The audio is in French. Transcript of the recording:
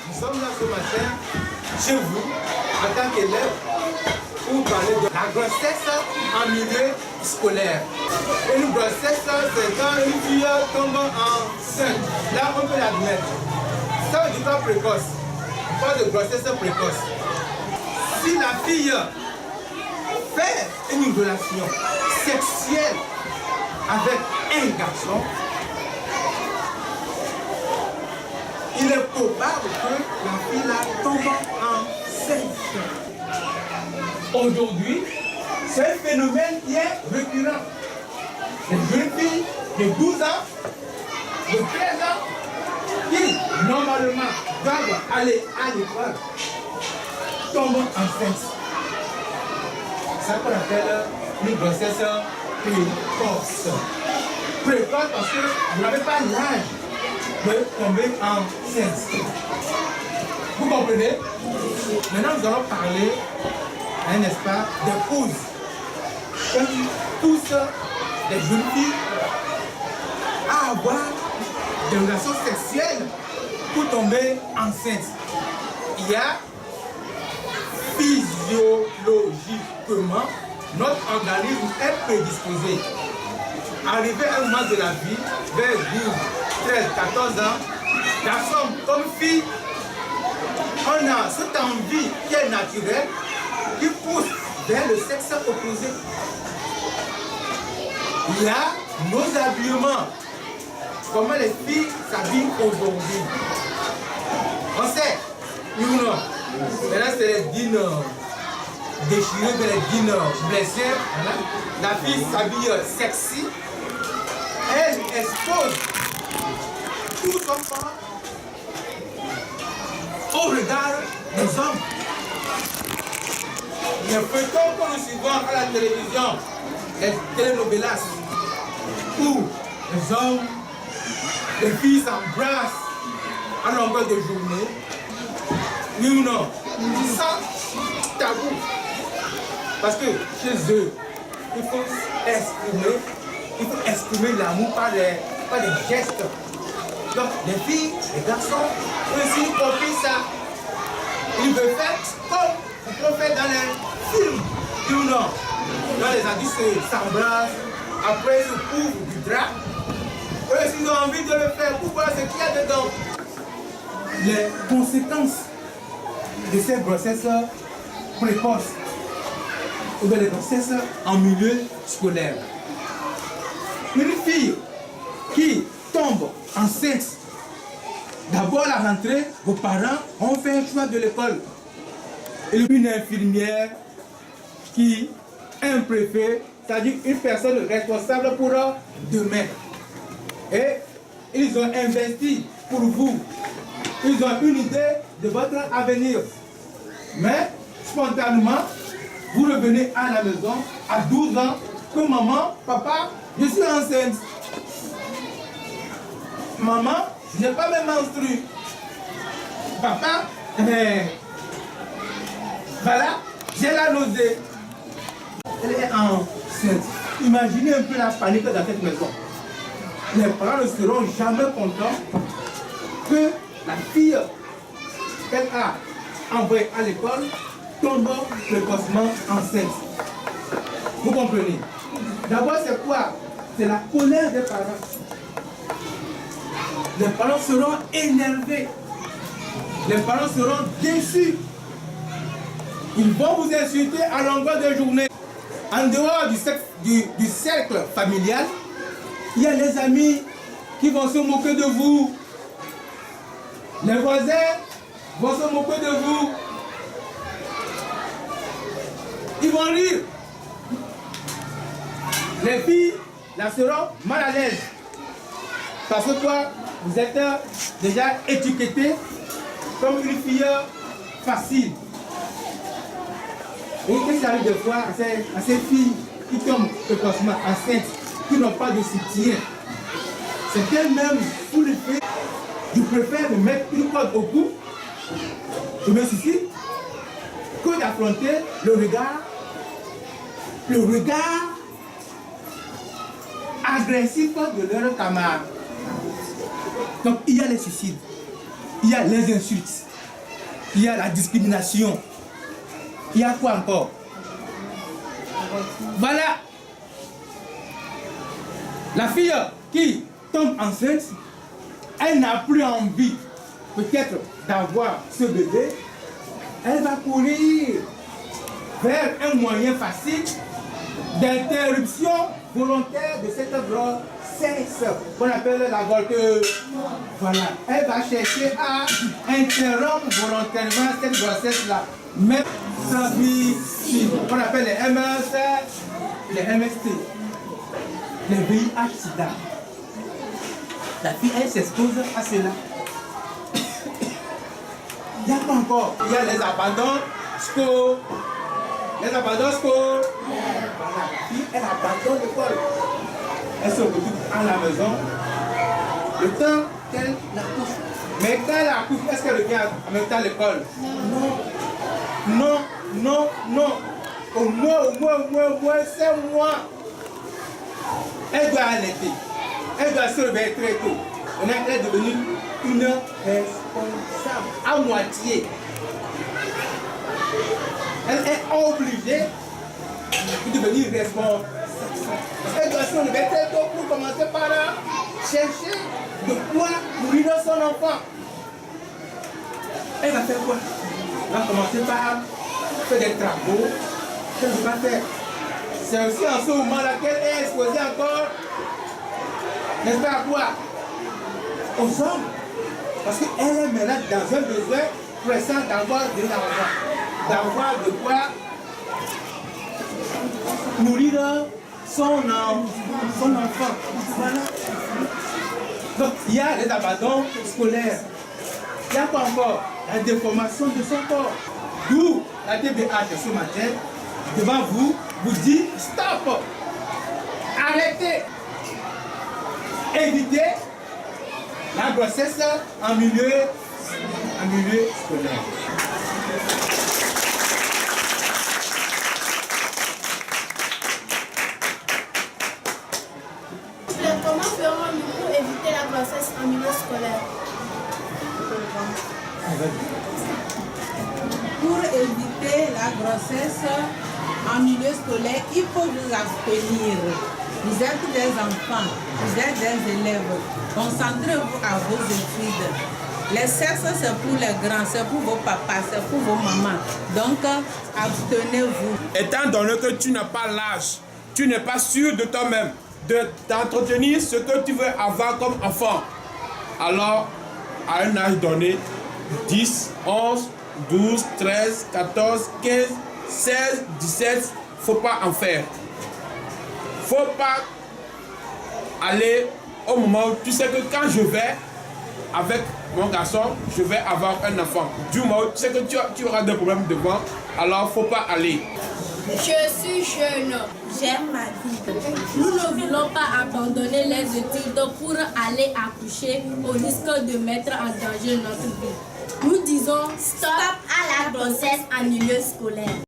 Nous sommes là ce matin, chez vous, en tant qu'élève, pour parler de la grossesse en milieu scolaire. Une grossesse, c'est quand une fille tombe enceinte. Là, on peut l'admettre. Ça veut dire pas précoce. Pas de grossesse précoce. Si la fille fait une relation sexuelle avec un garçon, il est probable que la fille là tombe enceinte. Aujourd'hui, c'est un phénomène qui est récurrent. Les jeunes filles de 12 ans, de 13 ans, qui normalement doivent aller à l'école, tombent enceintes. C'est ça qu'on appelle une grossesse précoce. Précoce parce que vous n'avez pas l'âge de tomber enceinte. Vous comprenez? Maintenant, nous allons parler, n'est-ce pas, des causes qui poussent les jeunes filles à avoir des relations sexuelles pour tomber enceinte. Il y a physiologiquement, notre organisme est prédisposé. Arrivé à un moment de la vie, vers 12, 13, 14 ans, garçon comme fille, on a cette envie qui est naturelle, qui pousse vers le sexe opposé. Il y a nos habillements. Comment les filles s'habillent aujourd'hui. On sait, oui ou non? Maintenant c'est les jeans déchirés, les jeans blessés. La fille s'habille sexy. Elle expose tout son corps au regard des hommes. Les photos que nous suivons à la télévision, les télénovelas, où les hommes, les filles s'embrassent à longueur de journée, oui ou non, sans tabou. Parce que chez eux, il faut exprimer l'amour par des gestes. Donc les filles, les garçons, aussi compris ça. Ils veulent faire comme ils peuvent faire dans les films, oui ou non. Quand les adultes s'embrassent, après ils se couvrent du drap. Eux, s'ils ont envie de le faire, pour voir ce qu'il y a dedans. Les conséquences de ces grossesses précoces ou de les grossesses en milieu scolaire. Une fille qui tombe enceinte, d'abord à la rentrée, vos parents ont fait un choix de l'école. Et une infirmière qui est un préfet, c'est-à-dire une personne responsable pour demain. Et ils ont investi pour vous. Ils ont une idée de votre avenir. Mais spontanément, vous revenez à la maison à 12 ans que maman, papa, je suis enceinte. Maman, je n'ai pas même menstrué. Papa, voilà, j'ai la nausée. Elle est enceinte. Imaginez un peu la panique dans cette maison. Les parents ne seront jamais contents que la fille qu'elle a envoyée à l'école tombe précocement enceinte. Vous comprenez? D'abord, c'est quoi? C'est la colère des parents. Les parents seront énervés. Les parents seront déçus. Ils vont vous insulter à longueur de journée. En dehors du cercle familial, il y a les amis qui vont se moquer de vous. Les voisins vont se moquer de vous. Ils vont rire. Les filles là seront mal à l'aise. Parce que quoi? Vous êtes déjà étiqueté comme une fille facile. Et qu'est-ce qui arrive des fois à ces filles qui tombent précocement enceintes, qui n'ont pas de soutien? C'est qu'elles-mêmes, sous l'effet, je préfère me mettre une corde au cou, je me suicide, que d'affronter le regard agressif de leurs camarades. Donc il y a les suicides. il y a les insultes, il y a la discrimination, il y a quoi encore? Voilà. La fille qui tombe enceinte, elle n'a plus envie peut-être d'avoir ce bébé, elle va courir vers un moyen facile d'interruption volontaire de cette grossesse qu'on appelle la volteuse. Voilà, elle va chercher à interrompre volontairement cette grossesse-là. Même transmissible, qu'on appelle les MST, les VIH-Sida. La fille, elle s'expose à cela. Il y a quoi encore? Il y a les abandons scolaires. Les abandons scolaires. Voilà, la fille, elle abandonne l'école. Elle se retrouve à la maison. Le temps qu'elle accouche. Mais quand elle accouche, est-ce qu'elle revient en même temps à l'école? Non. Au moins, 5 mois. Elle doit allaiter. Elle doit se réveiller très tôt. Elle est devenue une responsable à moitié. Elle est obligée de devenir responsable. Elle doit se réveiller très tôt pour commencer par chercher de quoi nourrir son enfant. Elle va faire quoi? Elle va commencer par faire des travaux qu'elle ne peut pas faire. C'est aussi en ce moment-là qu'elle est exposée encore, n'est-ce pas, à quoi? Aux hommes. Parce qu'elle est maintenant dans un besoin pressant d'avoir de l'argent, d'avoir de quoi nourrir son enfant. Voilà. Donc il y a les abandons scolaires. Il y a quoi encore? La déformation de son corps. D'où la TBH ce matin, devant vous, vous dit stop! Arrêtez! Évitez la grossesse en milieu scolaire. Comment ferons-nous pour éviter la grossesse en milieu scolaire? Pour éviter la grossesse en milieu scolaire, il faut vous abstenir. Vous êtes des enfants, vous êtes des élèves. Concentrez-vous à vos études. Les sexes, c'est pour les grands, c'est pour vos papas, c'est pour vos mamans. Donc, abstenez-vous. Étant donné que tu n'as pas l'âge, tu n'es pas sûr de toi-même, d'entretenir ce que tu veux avoir comme enfant. Alors, à un âge donné, 10, 11, 12, 13, 14, 15, 16, 17, faut pas en faire. Faut pas aller au moment où tu sais que quand je vais avec mon garçon, je vais avoir un enfant. Du moment où tu sais que tu auras des problèmes devant, alors faut pas aller. Je suis jeune. J'aime ma vie. Nous ne voulons pas abandonner les études pour aller accoucher au risque de mettre en danger notre vie. Nous disons stop Stop à la grossesse en milieu scolaire.